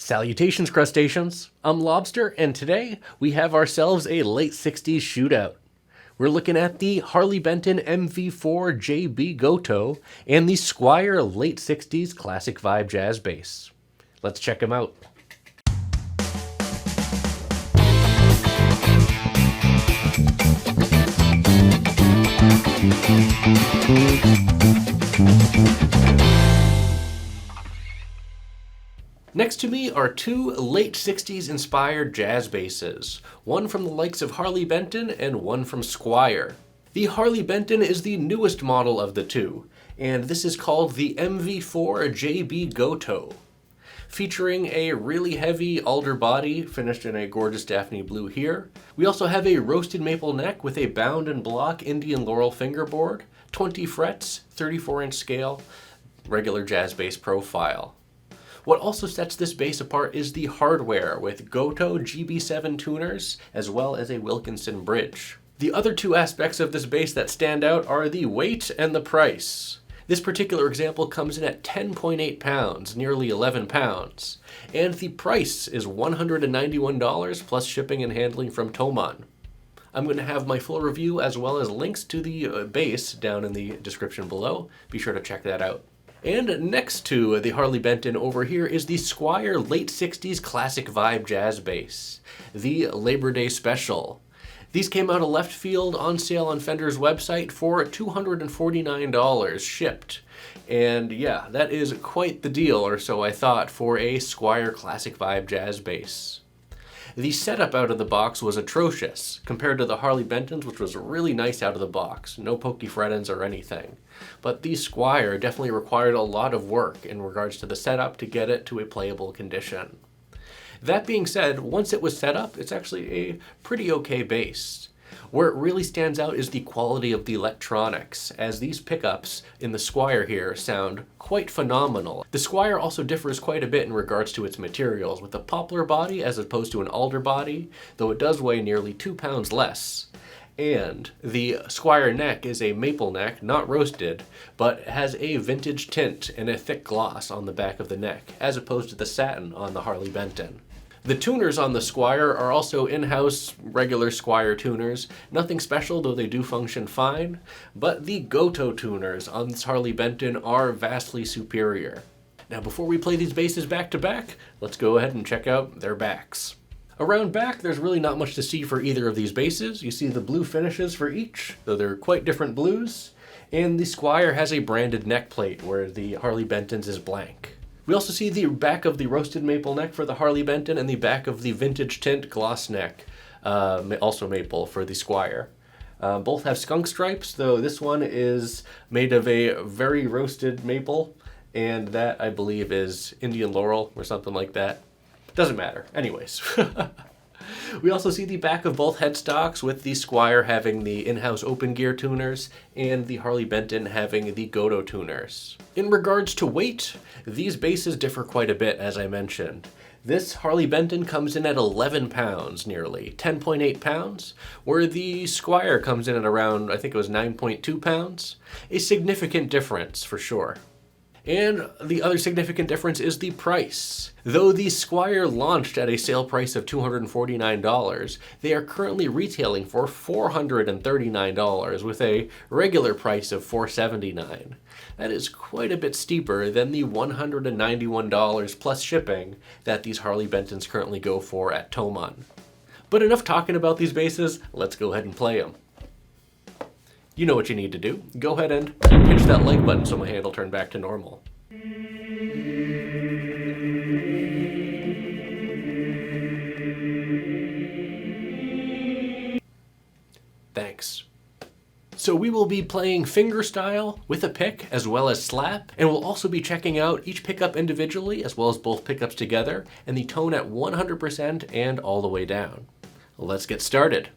Salutations, crustaceans! I'm Lobster, and today we have ourselves a late 60s shootout. We're looking at the Harley Benton MV-4JB Gotoh and the Squier late 60s classic vibe jazz bass. Let's check them out. Next to me are two late 60s inspired jazz basses, one from the likes of Harley Benton and one from Squier. The Harley Benton is the newest model of the two, and this is called the MV-4JB Gotoh. Featuring a really heavy alder body finished in a gorgeous Daphne blue here. We also have a roasted maple neck with a bound and block Indian laurel fingerboard, 20 frets, 34-inch scale, regular jazz bass profile. What also sets this bass apart is the hardware with Gotoh GB7 tuners as well as a Wilkinson bridge. The other two aspects of this bass that stand out are the weight and the price. This particular example comes in at 10.8 pounds, nearly 11 pounds, and the price is $191 plus shipping and handling from Thomann. I'm going to have my full review as well as links to the bass down in the description below. Be sure to check that out. And next to the Harley Benton over here is the Squier late 60s classic vibe jazz bass, the Labor Day Special. These came out of left field on sale on Fender's website for $249 shipped. And yeah, that is quite the deal, or so I thought, for a Squier classic vibe jazz bass. The setup out of the box was atrocious compared to the Harley Bentons, which was really nice out of the box. No pokey fret ends or anything. But the Squier definitely required a lot of work in regards to the setup to get it to a playable condition. That being said, once it was set up, it's actually a pretty okay bass. Where it really stands out is the quality of the electronics, as these pickups in the Squier here sound quite phenomenal. The Squier also differs quite a bit in regards to its materials, with a poplar body as opposed to an alder body, though it does weigh nearly 2 pounds less. And the Squier neck is a maple neck, not roasted, but has a vintage tint and a thick gloss on the back of the neck, as opposed to the satin on the Harley Benton. The tuners on the Squier are also in-house regular Squier tuners. Nothing special, though they do function fine. But the Gotoh tuners on this Harley Benton are vastly superior. Now before we play these basses back to back, let's go ahead and check out their backs. Around back, there's really not much to see for either of these basses. You see the blue finishes for each, though they're quite different blues. And the Squier has a branded neck plate, where the Harley Benton's is blank. We also see the back of the roasted maple neck for the Harley Benton and the back of the vintage tint gloss neck, also maple, for the Squier. Both have skunk stripes, though this one is made of a very roasted maple, and that, I believe, is Indian laurel or something like that. Doesn't matter. Anyways. We also see the back of both headstocks, with the Squier having the in-house open gear tuners and the Harley Benton having the Gotoh tuners. In regards to weight, these basses differ quite a bit, as I mentioned. This Harley Benton comes in at 11 pounds nearly, 10.8 pounds, where the Squier comes in at around, I think it was 9.2 pounds. A significant difference for sure. And the other significant difference is the price. Though the Squier launched at a sale price of $249, they are currently retailing for $439 with a regular price of $479. That is quite a bit steeper than the $191 plus shipping that these Harley Bentons currently go for at Thomann. But enough talking about these basses, let's go ahead and play them. You know what you need to do. Go ahead and pinch that like button so my hand will turn back to normal. Thanks. So we will be playing fingerstyle with a pick as well as slap, and we'll also be checking out each pickup individually as well as both pickups together, and the tone at 100% and all the way down. Let's get started.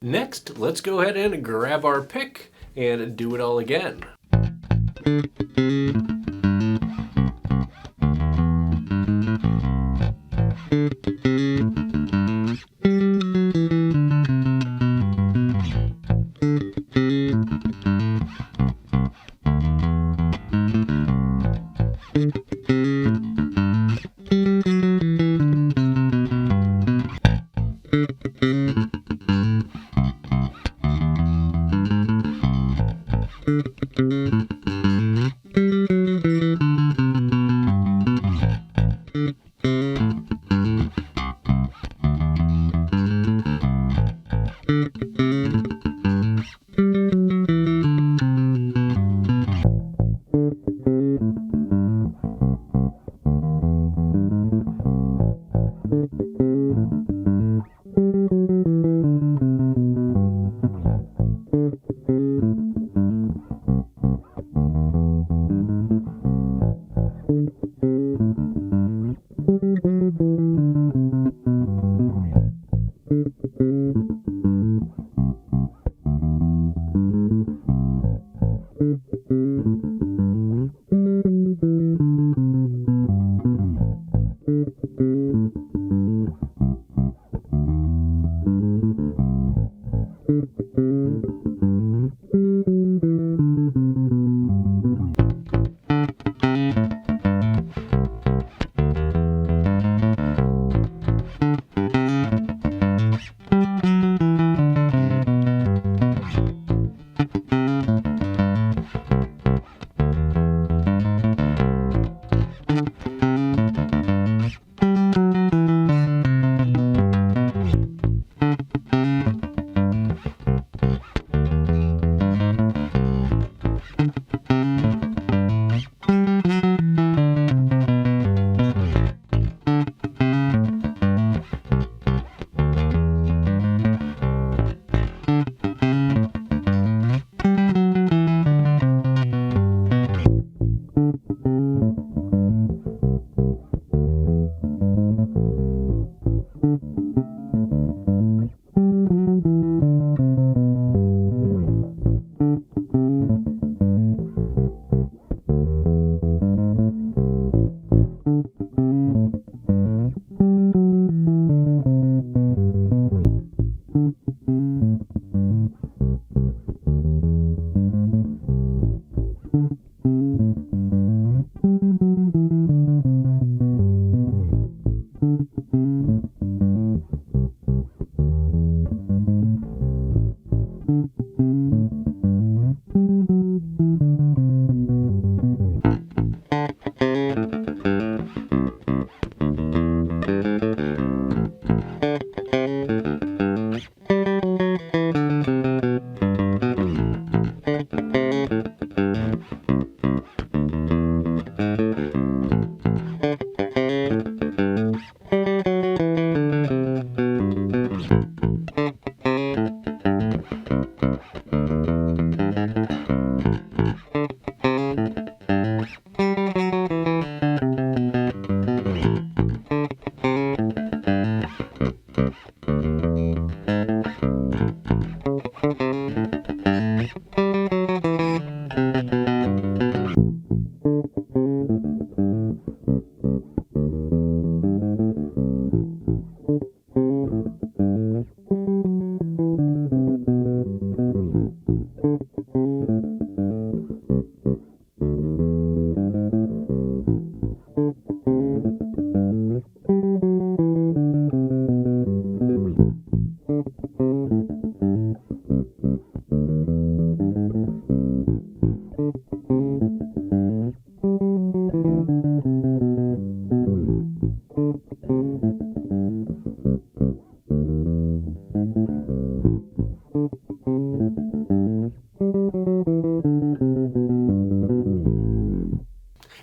Next, let's go ahead and grab our pick and do it all again.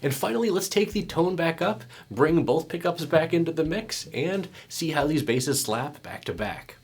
And finally, let's take the tone back up, bring both pickups back into the mix, and see how these basses slap back to back.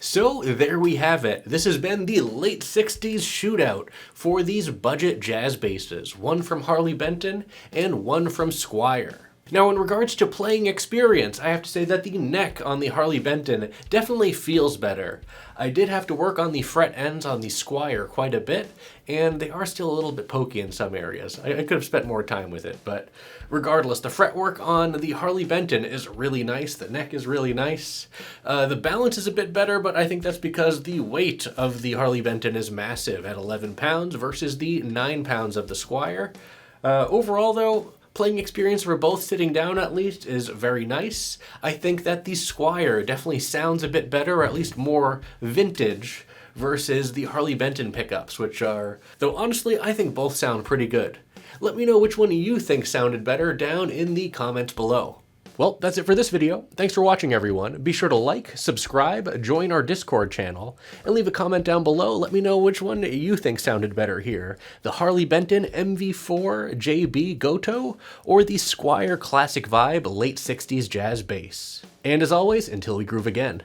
So there we have it. This has been the Late 60s Shootout for these budget jazz basses, one from Harley Benton and one from Squier. Now, in regards to playing experience, I have to say that the neck on the Harley Benton definitely feels better. I did have to work on the fret ends on the Squier quite a bit, and they are still a little bit pokey in some areas. I could have spent more time with it, but regardless, the fretwork on the Harley Benton is really nice. The neck is really nice. The balance is a bit better, but I think that's because the weight of the Harley Benton is massive at 11 pounds versus the 9 pounds of the Squier. Overall, though, playing experience for both sitting down at least is very nice. I think that the Squier definitely sounds a bit better, or at least more vintage, versus the Harley Benton pickups, which are, though honestly, I think both sound pretty good. Let me know which one you think sounded better down in the comments below. Well, that's it for this video. Thanks for watching, everyone. Be sure to like, subscribe, join our Discord channel, and leave a comment down below. Let me know which one you think sounded better here. The Harley Benton MV-4JB Gotoh or the Squier Classic Vibe Late 60s Jazz Bass. And as always, until we groove again,